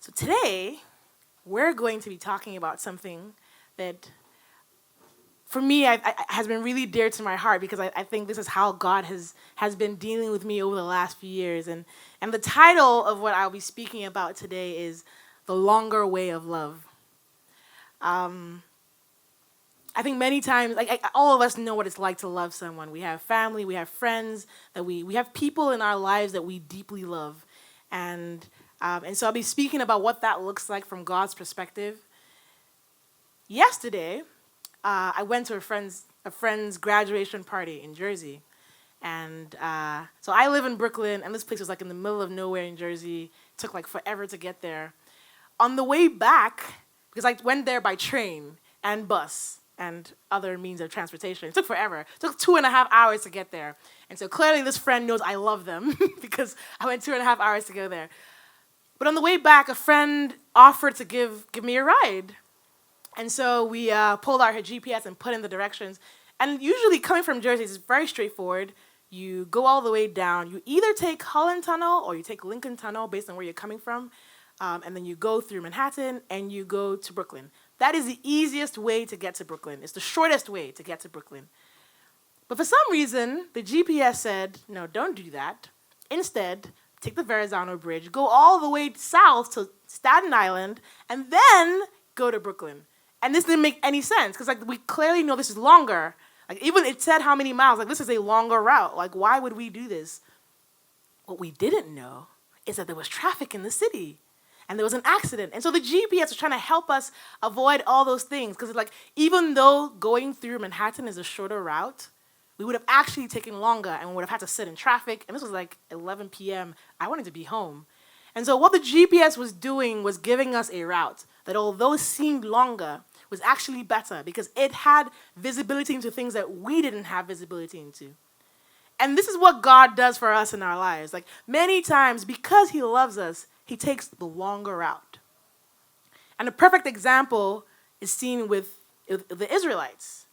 So today, we're going to be talking about something that, for me, has been really dear to my heart because I think this is how God has been dealing with me over the last few years. And the title of what I'll be speaking about today is The Longer Way of Love. I think many times, all of us know what it's like to love someone. We have family, we have friends, that we have people in our lives that we deeply love. And so I'll be speaking about what that looks like from God's perspective. Yesterday, I went to a friend's graduation party in Jersey. And so I live in Brooklyn, and this place was like in the middle of nowhere in Jersey. It took like forever to get there. On the way back, because I went there by train and bus and other means of transportation, it took forever. It took 2.5 hours to get there. And so clearly this friend knows I love them because I went 2.5 hours to go there. But on the way back, a friend offered to give me a ride. And so we pulled out her GPS and put in the directions. And usually coming from Jersey is very straightforward. You go all the way down. You either take Holland Tunnel or you take Lincoln Tunnel based on where you're coming from. And then you go through Manhattan and you go to Brooklyn. That is the easiest way to get to Brooklyn. It's the shortest way to get to Brooklyn. But for some reason, the GPS said, no, don't do that. Instead, take the Verrazano Bridge, go all the way south to Staten Island, and then go to Brooklyn. And this didn't make any sense, because we clearly know this is longer. Even it said how many miles, this is a longer route. Why would we do this? What we didn't know is that there was traffic in the city, and there was an accident. And so the GPS was trying to help us avoid all those things, because even though going through Manhattan is a shorter route, we would have actually taken longer, and we would have had to sit in traffic. And this was 11 p.m. I wanted to be home. And so what the GPS was doing was giving us a route that, although seemed longer, was actually better because it had visibility into things that we didn't have visibility into. And this is what God does for us in our lives. Many times, because he loves us, he takes the longer route. And a perfect example is seen with the Israelites.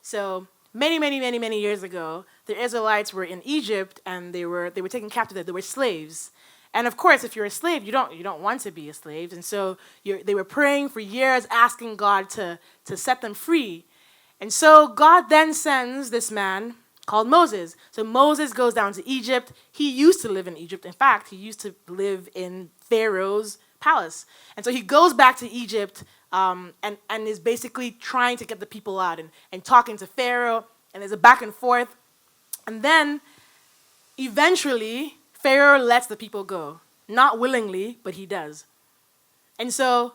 So many years ago, the Israelites were in Egypt and they were taken captive. They were slaves. And of course, if you're a slave, you don't want to be a slave. And so they were praying for years, asking God to set them free. And so God then sends this man called Moses. So Moses goes down to Egypt. He used to live in Egypt. In fact, he used to live in Pharaoh's palace. And so he goes back to Egypt and is basically trying to get the people out and talking to Pharaoh. And there's a back and forth. And then eventually, Pharaoh lets the people go. Not willingly, but he does. And so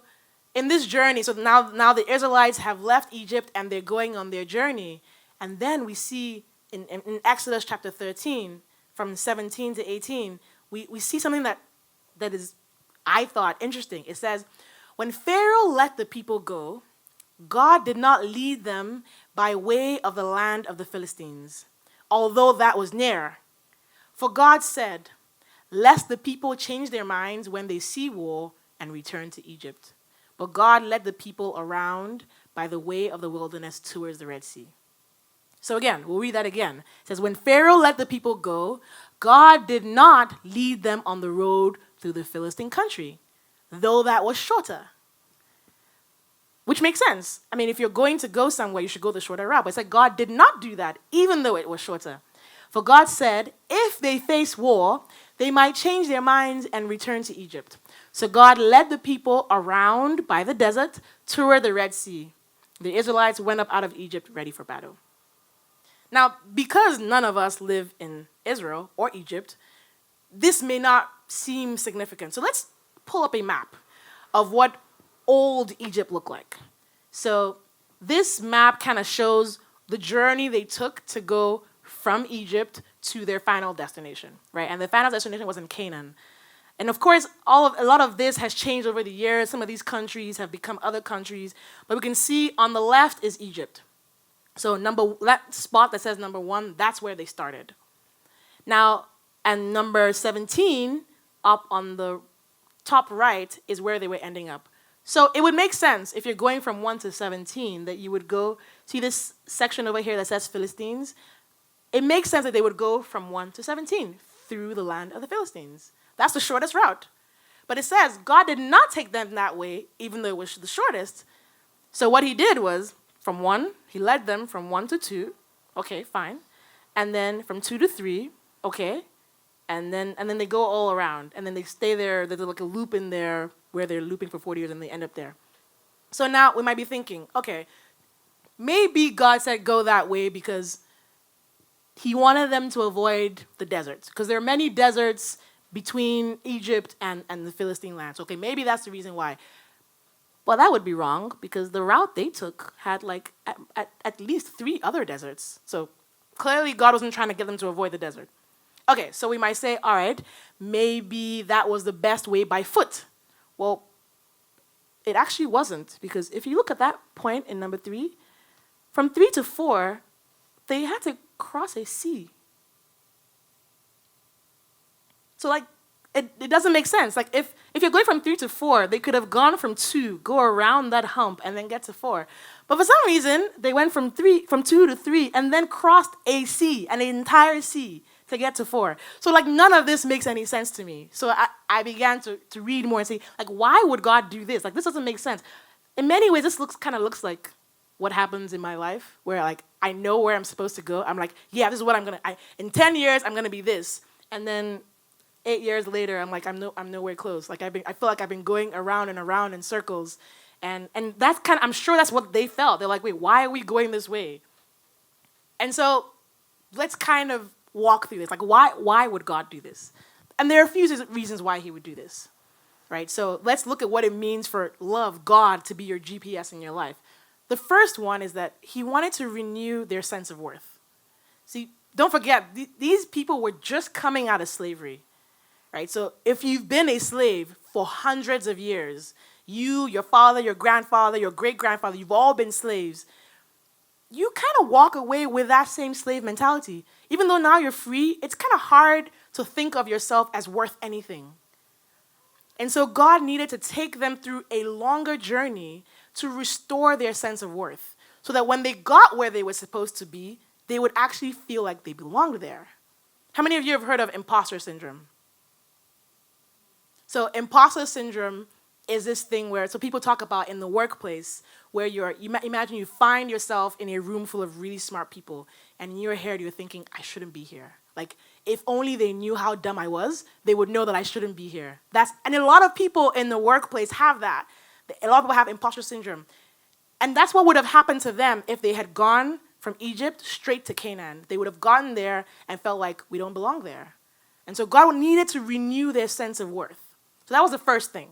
in this journey, so now the Israelites have left Egypt and they're going on their journey. And then we see in Exodus chapter 13, from 17 to 18, we see something that is, I thought, interesting. It says, when Pharaoh let the people go, God did not lead them by way of the land of the Philistines, although that was near. For God said, lest the people change their minds when they see war and return to Egypt. But God led the people around by the way of the wilderness towards the Red Sea. So again, we'll read that again. It says, when Pharaoh let the people go, God did not lead them on the road through the Philistine country, though that was shorter. Which makes sense. If you're going to go somewhere, you should go the shorter route. But it's God did not do that, even though it was shorter. For God said, if they face war, they might change their minds and return to Egypt. So God led the people around by the desert toward the Red Sea. The Israelites went up out of Egypt ready for battle. Now, because none of us live in Israel or Egypt, this may not seem significant. So let's pull up a map of what old Egypt looked like. So this map kind of shows the journey they took to go from Egypt to their final destination, right? And the final destination was in Canaan. And of course, a lot of this has changed over the years. Some of these countries have become other countries. But we can see on the left is Egypt. So that spot that says number 1, that's where they started. Now, and number 17, up on the top right, is where they were ending up. So it would make sense if you're going from 1 to 17 that you would go, see this section over here that says Philistines? It makes sense that they would go from 1 to 17 through the land of the Philistines. That's the shortest route. But it says God did not take them that way, even though it was the shortest. So what he did was, he led them from 1 to 2. Okay, fine. And then from 2 to 3, okay. And then they go all around. And then they stay there. There's like a loop in there where they're looping for 40 years and they end up there. So now we might be thinking, okay, maybe God said go that way because he wanted them to avoid the deserts. Because there are many deserts between Egypt and the Philistine lands. Okay, maybe that's the reason why. Well, that would be wrong because the route they took had like at least 3 other deserts. So clearly God wasn't trying to get them to avoid the desert. Okay, so we might say, all right, maybe that was the best way by foot. Well, it actually wasn't, because if you look at that point in number 3, from 3 to 4, they had to cross a sea. So like, it doesn't make sense. Like if you're going from 3 to 4, they could have gone from 2, go around that hump, and then get to 4. But for some reason, they went from 2 to 3, and then crossed a sea, an entire sea, to get to 4. So like none of this makes any sense to me. So I began to read more and see, like, why would God do this? Like, this doesn't make sense. In many ways, this kind of looks like what happens in my life, where like I know where I'm supposed to go. I'm like, yeah, this is what in 10 years, I'm gonna be this. And then 8 years later, I'm like, I'm nowhere close. Like I feel like I've been going around and around in circles. And that's I'm sure that's what they felt. They're like, wait, why are we going this way? And so let's kind of walk through this. Like, why would God do this? And there are a few reasons why he would do this, right? So let's look at what it means for God to be your GPS in your life. The first one is that he wanted to renew their sense of worth. See, don't forget, these people were just coming out of slavery, right? So if you've been a slave for hundreds of years, you, your father, your grandfather, your great-grandfather, you've all been slaves, you kind of walk away with that same slave mentality. Even though now you're free, it's kind of hard to think of yourself as worth anything. And so God needed to take them through a longer journey to restore their sense of worth, so that when they got where they were supposed to be, they would actually feel like they belonged there. How many of you have heard of Impostor Syndrome? So Impostor Syndrome is this thing where, so people talk about in the workplace, where imagine you find yourself in a room full of really smart people, and in your head you're thinking, I shouldn't be here. Like, if only they knew how dumb I was, they would know that I shouldn't be here. And a lot of people in the workplace have that. A lot of people have imposter syndrome. And that's what would have happened to them if they had gone from Egypt straight to Canaan. They would have gotten there and felt like, we don't belong there. And so God needed to renew their sense of worth. So that was the first thing.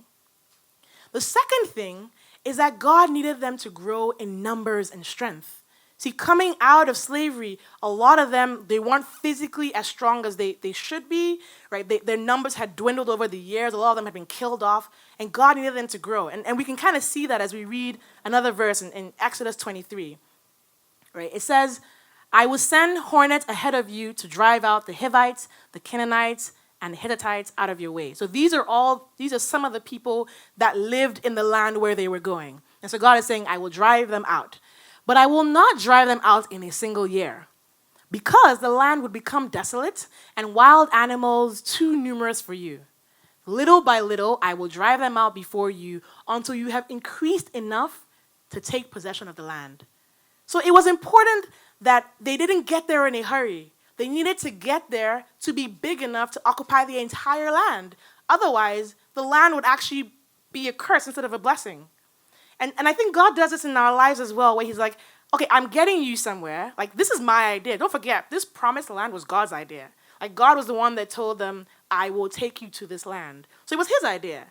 The second thing is that God needed them to grow in numbers and strength. See, coming out of slavery, a lot of them, they weren't physically as strong as they should be, right? Their numbers had dwindled over the years. A lot of them had been killed off, and God needed them to grow. And we can kind of see that as we read another verse in Exodus 23, right? It says, I will send hornets ahead of you to drive out the Hivites, the Canaanites, and the Hittites out of your way. So these are some of the people that lived in the land where they were going. And so God is saying, I will drive them out. But I will not drive them out in a single year, because the land would become desolate and wild animals too numerous for you. Little by little, I will drive them out before you until you have increased enough to take possession of the land. So it was important that they didn't get there in a hurry. They needed to get there to be big enough to occupy the entire land. Otherwise, the land would actually be a curse instead of a blessing. And I think God does this in our lives as well, where he's like, okay, I'm getting you somewhere. Like, this is my idea. Don't forget, this promised land was God's idea. Like, God was the one that told them, I will take you to this land. So it was his idea.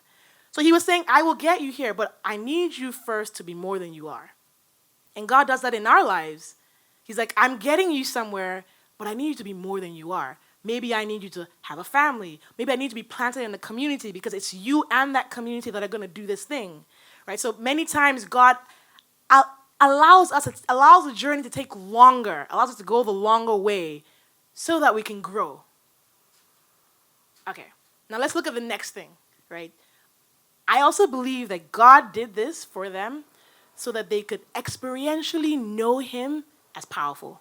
So he was saying, I will get you here, but I need you first to be more than you are. And God does that in our lives. He's like, I'm getting you somewhere, but I need you to be more than you are. Maybe I need you to have a family. Maybe I need to be planted in the community, because it's you and that community that are going to do this thing. Right? So many times God allows the journey to take longer, allows us to go the longer way so that we can grow. Okay, now let's look at the next thing, right? I also believe that God did this for them so that they could experientially know him as powerful.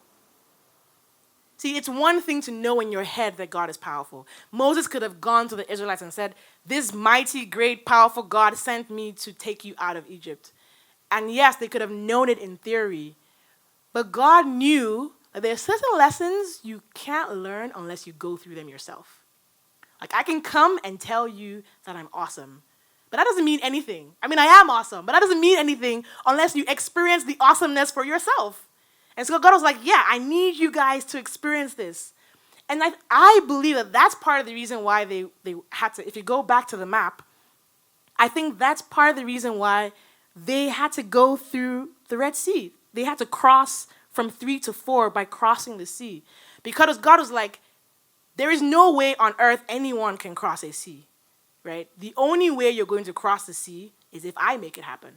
See, it's one thing to know in your head that God is powerful. Moses could have gone to the Israelites and said, this mighty, great, powerful God sent me to take you out of Egypt. And yes, they could have known it in theory. But God knew that there are certain lessons you can't learn unless you go through them yourself. Like, I can come and tell you that I'm awesome. But that doesn't mean anything. I mean, I am awesome, but that doesn't mean anything unless you experience the awesomeness for yourself. And so God was like, yeah, I need you guys to experience this. And I believe that that's part of the reason why they had to, if you go back to the map, I think that's part of the reason why they had to go through the Red Sea. They had to cross from 3 to 4 by crossing the sea. Because God was like, there is no way on earth anyone can cross a sea, right? The only way you're going to cross the sea is if I make it happen.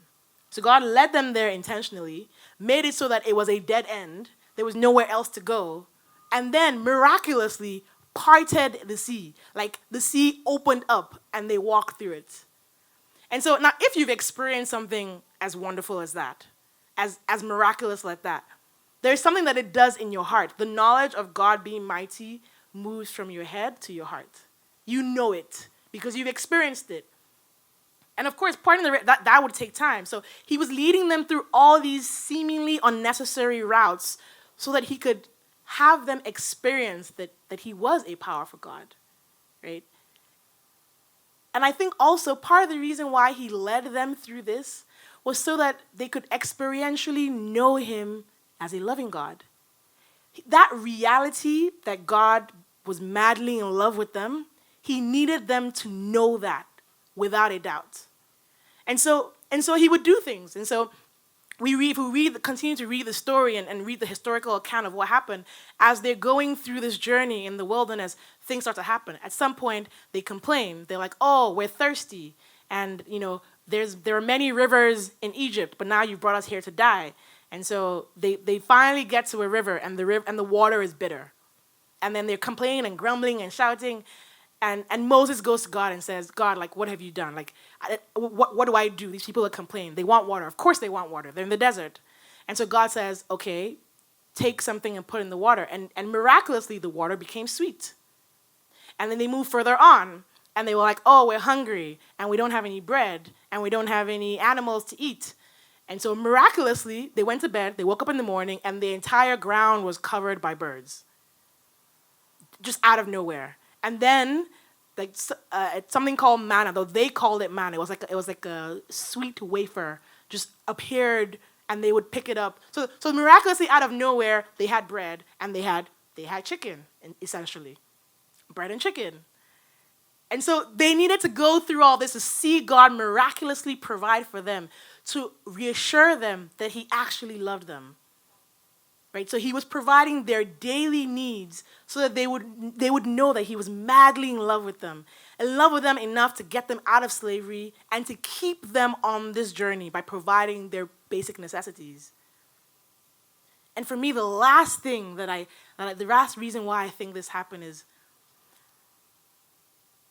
So God led them there intentionally, made it so that it was a dead end. There was nowhere else to go. And then miraculously parted the sea. Like the sea opened up and they walked through it. And so now if you've experienced something as wonderful as that, as miraculous like that, there's something that it does in your heart. The knowledge of God being mighty moves from your head to your heart. You know it because you've experienced it. And of course, parting that would take time. So he was leading them through all these seemingly unnecessary routes so that he could have them experience that he was a powerful God, right? And I think also part of the reason why he led them through this was so that they could experientially know him as a loving God. That reality that God was madly in love with them, he needed them to know that without a doubt. And so he would do things. And so continue to read the story and read the historical account of what happened, as they're going through this journey in the wilderness, things start to happen. At some point, they complain. They're like, oh, we're thirsty. And, there are many rivers in Egypt, but now you've brought us here to die. And so they finally get to a river, and the water is bitter. And then they're complaining and grumbling and shouting. And Moses goes to God and says, God, like, what have you done? Like, what do I do? These people are complaining. They want water. Of course they want water. They're in the desert. And so God says, okay, take something and put it in the water. And miraculously, the water became sweet. And then they moved further on. And they were like, oh, we're hungry. And we don't have any bread. And we don't have any animals to eat. And so miraculously, they went to bed. They woke up in the morning. And the entire ground was covered by birds. Just out of nowhere. And then, something called manna, though they called it manna. It was like a sweet wafer just appeared, and they would pick it up. So miraculously, out of nowhere, they had bread, and they had chicken, essentially, bread and chicken. And so they needed to go through all this to see God miraculously provide for them, to reassure them that he actually loved them. Right? So he was providing their daily needs so that they would know that he was madly in love with them enough to get them out of slavery and to keep them on this journey by providing their basic necessities. And for me, the last reason why I think this happened is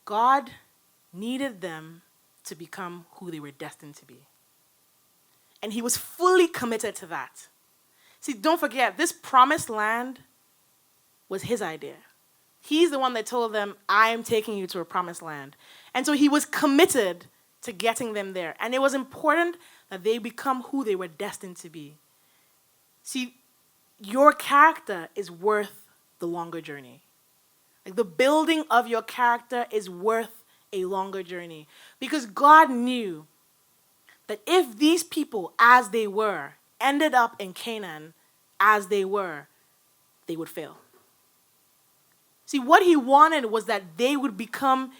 God needed them to become who they were destined to be. And he was fully committed to that. See, don't forget, this promised land was his idea. He's the one that told them, I am taking you to a promised land. And so he was committed to getting them there. And it was important that they become who they were destined to be. See, your character is worth the longer journey. Like, the building of your character is worth a longer journey. Because God knew that if these people, as they were, ended up in Canaan as they were, they would fail. See, what he wanted was that they would become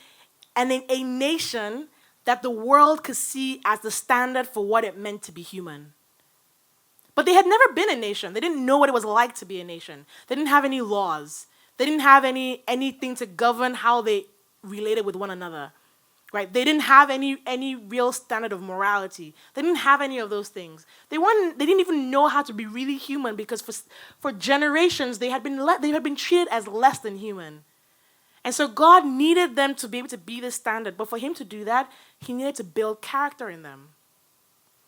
a nation that the world could see as the standard for what it meant to be human. But they had never been a nation. They didn't know what it was like to be a nation. They didn't have any laws. They didn't have anything to govern how they related with one another. Right? They didn't have any real standard of morality. They didn't have any of those things. They didn't even know how to be really human, because for generations they had been treated as less than human. And so God needed them to be able to be the standard. But for him to do that, he needed to build character in them.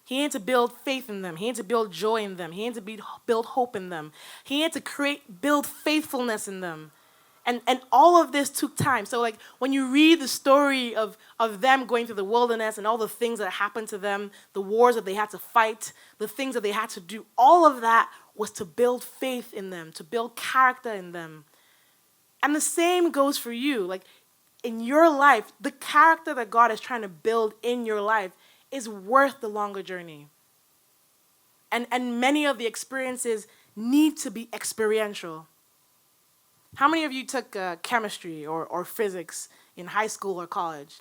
He needed to build faith in them. He needed to build joy in them. He needed to build hope in them. He needed to build faithfulness in them. And all of this took time. So like when you read the story of them going through the wilderness and all the things that happened to them, the wars that they had to fight, the things that they had to do, all of that was to build faith in them, to build character in them. And the same goes for you. Like in your life, the character that God is trying to build in your life is worth the longer journey. And many of the experiences need to be experiential. How many of you took chemistry or physics in high school or college?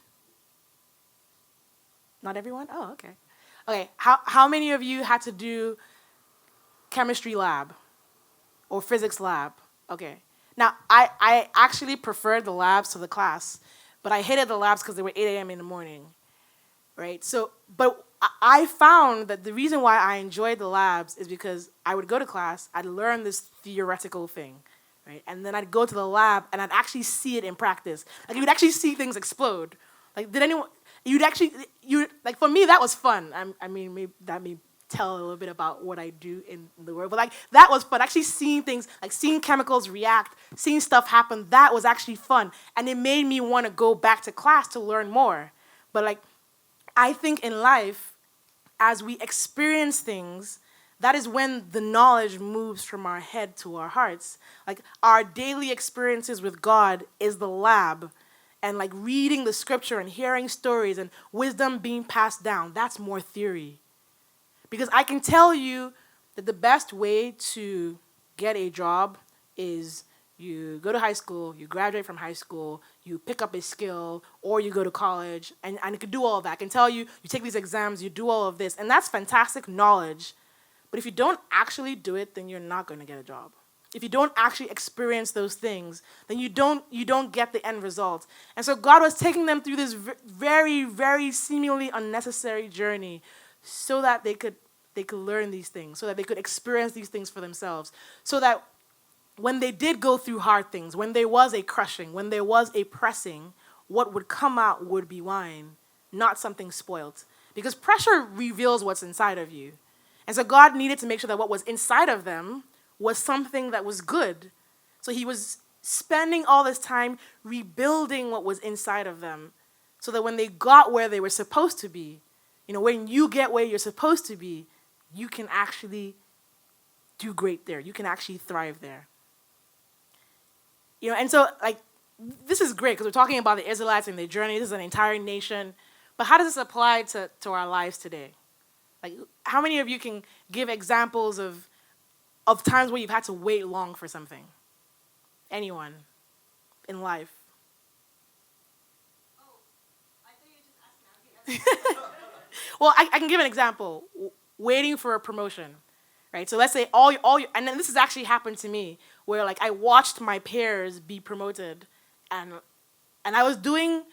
Not everyone? Oh, okay. Okay, how many of you had to do chemistry lab or physics lab? Okay. Now, I actually preferred the labs to the class, but I hated the labs because they were 8 a.m. in the morning, right? So, but I found that the reason why I enjoyed the labs is because I would go to class, I'd learn this theoretical thing, right? And then I'd go to the lab and I'd actually see it in practice. Like, you'd actually see things explode. Like, like, for me, that was fun. I mean, maybe that may tell a little bit about what I do in the world, but like, that was fun. Actually seeing things, like seeing chemicals react, seeing stuff happen, that was actually fun. And it made me want to go back to class to learn more. But like, I think in life, as we experience things, that is when the knowledge moves from our head to our hearts. Like, our daily experiences with God is the lab. And like reading the scripture and hearing stories and wisdom being passed down, that's more theory. Because I can tell you that the best way to get a job is you go to high school, you graduate from high school, you pick up a skill, or you go to college, and you can do all of that. I can tell you, you take these exams, you do all of this, and that's fantastic knowledge. But if you don't actually do it, then you're not going to get a job. If you don't actually experience those things, then you don't get the end result. And so God was taking them through this very, very seemingly unnecessary journey so that they could learn these things, so that they could experience these things for themselves, so that when they did go through hard things, when there was a crushing, when there was a pressing, what would come out would be wine, not something spoiled. Because pressure reveals what's inside of you. And so God needed to make sure that what was inside of them was something that was good. So he was spending all this time rebuilding what was inside of them so that when they got where they were supposed to be, when you get where you're supposed to be, you can actually do great there. You can actually thrive there. And so, like, this is great because we're talking about the Israelites and their journey. This is an entire nation. But how does this apply to our lives today? Like, how many of you can give examples of times where you've had to wait long for something? Anyone in life? Oh, I thought you were just asking. Well, I can give an example. Waiting for a promotion, right? So let's say all you, and then this has actually happened to me, where like I watched my peers be promoted, and I was doing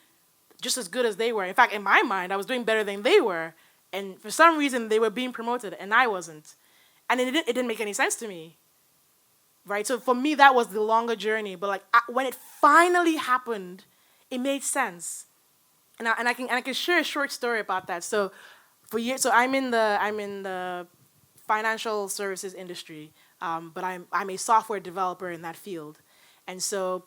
just as good as they were. In fact, in my mind, I was doing better than they were, and for some reason they were being promoted and I wasn't, and it didn't make any sense to me, right? So for me, that was the longer journey. But like when it finally happened, it made sense, and I can share a short story about that. So for years, so I'm in the financial services industry, but I'm a software developer in that field, and so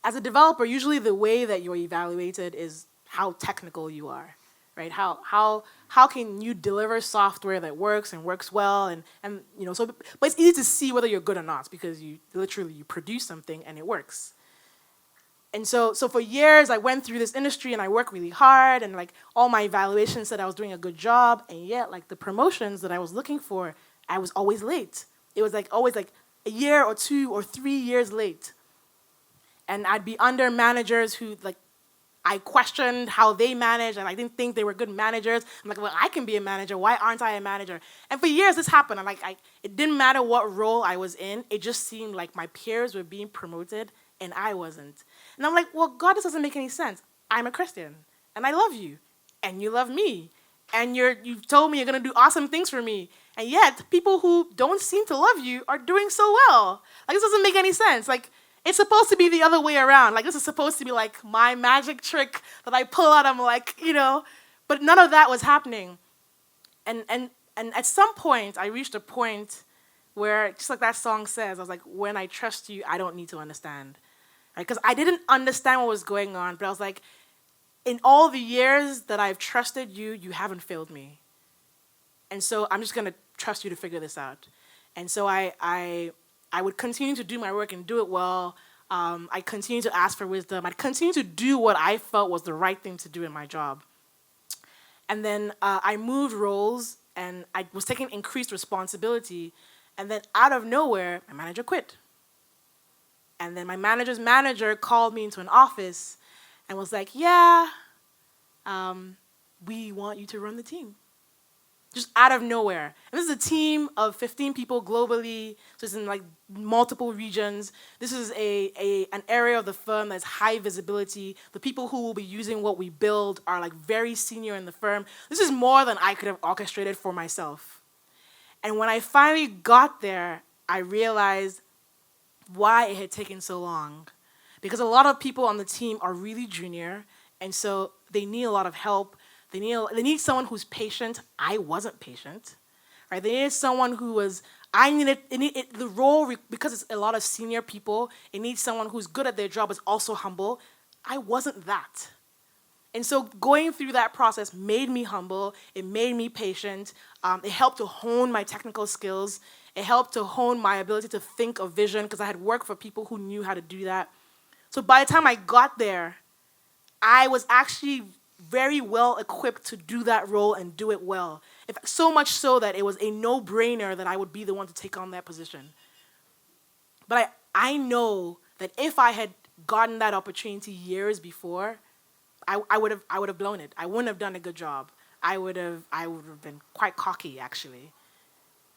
as a developer, usually the way that you're evaluated is how technical you are, right? How can you deliver software that works and works well, and so, but it's easy to see whether you're good or not because you produce something and it works. And so for years, I went through this industry and I worked really hard, and like all my evaluations said I was doing a good job, and yet like the promotions that I was looking for, I was always late. It was like always like a year or 2 or 3 years late. And I'd be under managers who like I questioned how they managed, and I didn't think they were good managers. I'm like, well, I can be a manager. Why aren't I a manager? And for years this happened. And it didn't matter what role I was in. It just seemed like my peers were being promoted and I wasn't. And I'm like, well, God, this doesn't make any sense. I'm a Christian, and I love you, and you love me, and you've told me you're going to do awesome things for me, and yet people who don't seem to love you are doing so well. Like, this doesn't make any sense. Like, it's supposed to be the other way around. Like, this is supposed to be like my magic trick that I pull out. I'm like, but none of that was happening. And at some point, I reached a point where, just like that song says, I was like, when I trust you, I don't need to understand. Right? Because I didn't understand what was going on, but I was like, in all the years that I've trusted you, you haven't failed me. And so I'm just going to trust you to figure this out. And so I would continue to do my work and do it well. I continued to ask for wisdom. I'd continue to do what I felt was the right thing to do in my job. And then I moved roles, and I was taking increased responsibility. And then out of nowhere, my manager quit. And then my manager's manager called me into an office and was like, yeah, we want you to run the team. Just out of nowhere. And this is a team of 15 people globally, so it's in like multiple regions. This is an area of the firm that's high visibility. The people who will be using what we build are like very senior in the firm. This is more than I could have orchestrated for myself. And when I finally got there, I realized why it had taken so long. Because a lot of people on the team are really junior, and so they need a lot of help. They need someone who's patient. I wasn't patient, right? They needed someone who was, the role, because it's a lot of senior people, it needs someone who's good at their job, is also humble. I wasn't that. And so going through that process made me humble. It made me patient. It helped to hone my technical skills. It helped to hone my ability to think of vision, because I had worked for people who knew how to do that. So by the time I got there, I was actually very well equipped to do that role and do it well. So much so that it was a no-brainer that I would be the one to take on that position. But I know that if I had gotten that opportunity years before, I would have blown it. I wouldn't have done a good job. I would have been quite cocky, actually.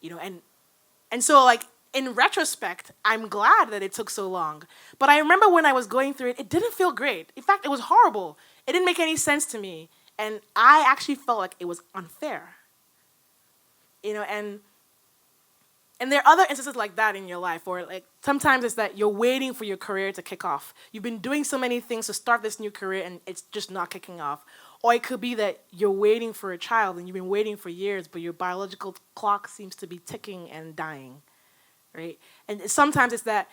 And so like in retrospect, I'm glad that it took so long. But I remember when I was going through it, it didn't feel great. In fact, it was horrible. It didn't make any sense to me. And I actually felt like it was unfair. And there are other instances like that in your life, or like sometimes it's that you're waiting for your career to kick off. You've been doing so many things to start this new career and it's just not kicking off. Or it could be that you're waiting for a child and you've been waiting for years, but your biological clock seems to be ticking and dying, right? And sometimes it's that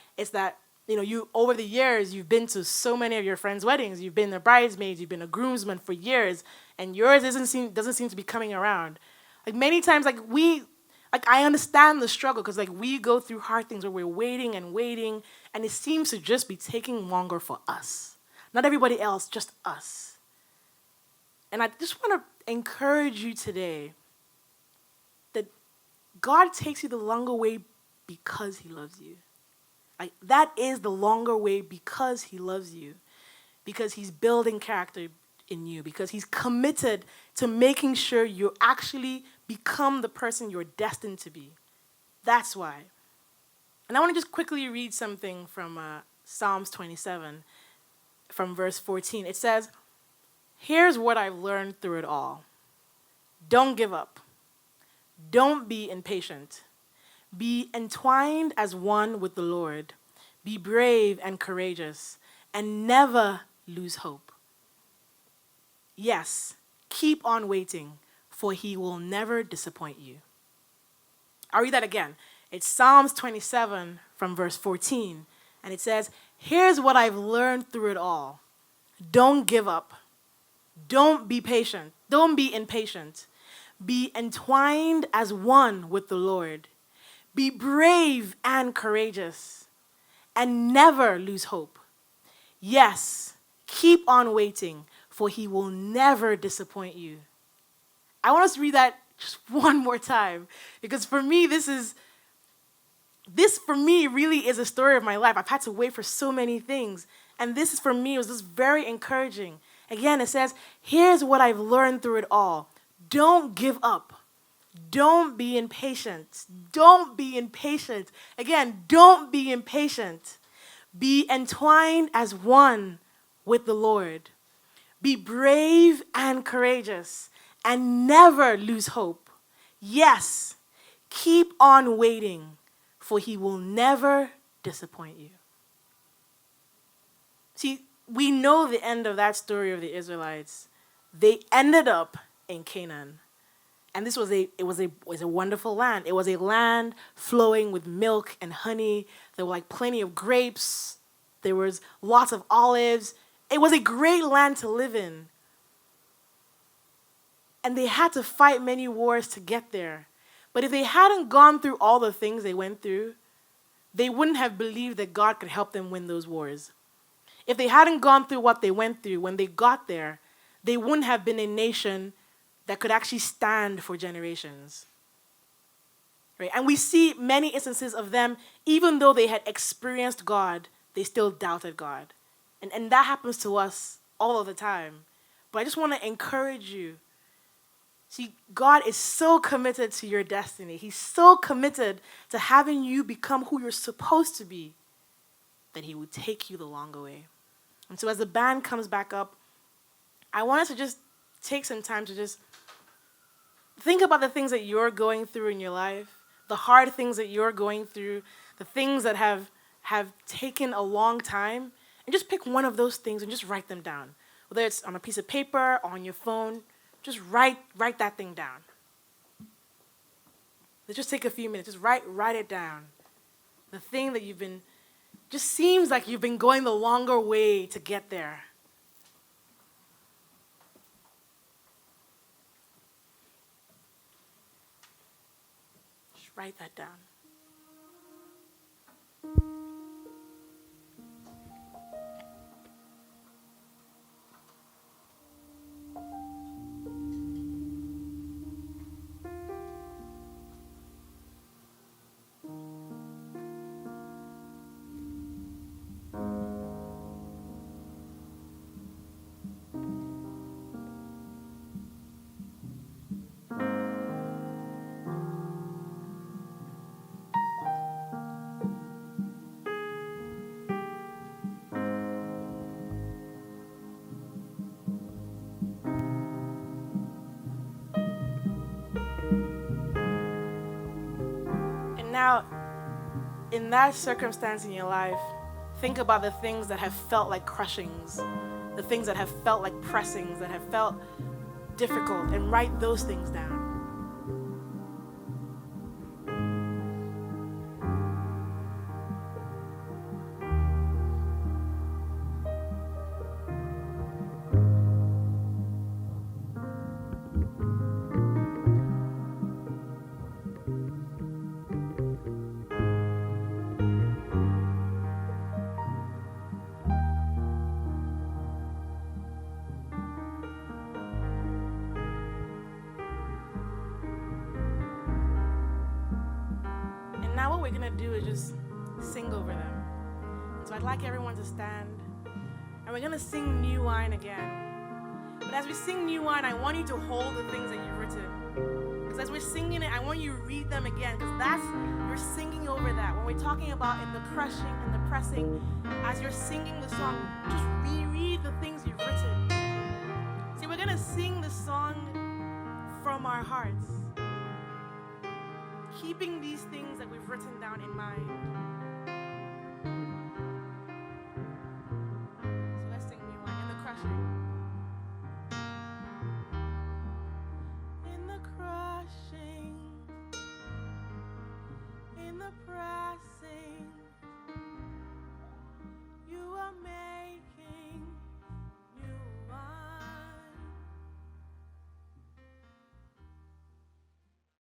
you over the years, you've been to so many of your friends' weddings, you've been a bridesmaid, you've been a groomsman for years, and yours doesn't seem to be coming around. Like many times, I understand the struggle, because we go through hard things where we're waiting, and it seems to just be taking longer for us. Not everybody else, just us. And I just want to encourage you today that God takes you the longer way because he loves you. That is the longer way because he loves you, because he's building character in you, because he's committed to making sure you actually become the person you're destined to be. That's why. And I want to just quickly read something from Psalms 27, from verse 14. It says, "Here's what I've learned through it all. Don't give up. Don't be impatient. Be entwined as one with the Lord. Be brave and courageous, and never lose hope. Yes, keep on waiting, for he will never disappoint you." I'll read that again. It's Psalms 27 from verse 14, and it says, "Here's what I've learned through it all. Don't give up. Don't be patient. Don't be impatient. Be entwined as one with the Lord. Be brave and courageous, and never lose hope. Yes, keep on waiting, for he will never disappoint you." I want us to read that just one more time, because for me, this for me really is a story of my life. I've had to wait for so many things, and this is for me, it was just very encouraging. Again, it says, "Here's what I've learned through it all. Don't give up. Don't be impatient. Don't be impatient." Again, don't be impatient. Be entwined as one with the Lord. Be brave and courageous, and never lose hope. Yes, keep on waiting, for he will never disappoint you. See, we know the end of that story of the Israelites. They ended up in Canaan. And this was a wonderful land. It was a land flowing with milk and honey. There were like plenty of grapes. There was lots of olives. It was a great land to live in. And they had to fight many wars to get there. But if they hadn't gone through all the things they went through, they wouldn't have believed that God could help them win those wars. If they hadn't gone through what they went through when they got there, they wouldn't have been a nation that could actually stand for generations. Right? And we see many instances of them, even though they had experienced God, they still doubted God. And that happens to us all of the time. But I just want to encourage you. See, God is so committed to your destiny. He's so committed to having you become who you're supposed to be that he would take you the longer way. And so as the band comes back up, I want us to just take some time to just think about the things that you're going through in your life, the hard things that you're going through, the things that have taken a long time, and just pick one of those things and just write them down. Whether it's on a piece of paper or on your phone, just write that thing down. Let's just take a few minutes. Just write it down. The thing that just seems like you've been going the longer way to get there. Just write that down. Now, in that circumstance in your life, think about the things that have felt like crushings, the things that have felt like pressings, that have felt difficult, and write those things down. Now what we're going to do is just sing over them. So I'd like everyone to stand. And we're going to sing New Wine again. But as we sing New Wine, I want you to hold the things that you've written. Because as we're singing it, I want you to read them again. Because you're singing over that. When we're talking about in the crushing and the pressing, as you're singing the song, just reread the things you've written. See, we're going to sing the song from our hearts, keeping these things that we've written down in mind. So let's sing New Wine in the crushing. In the crushing, in the pressing, you are made.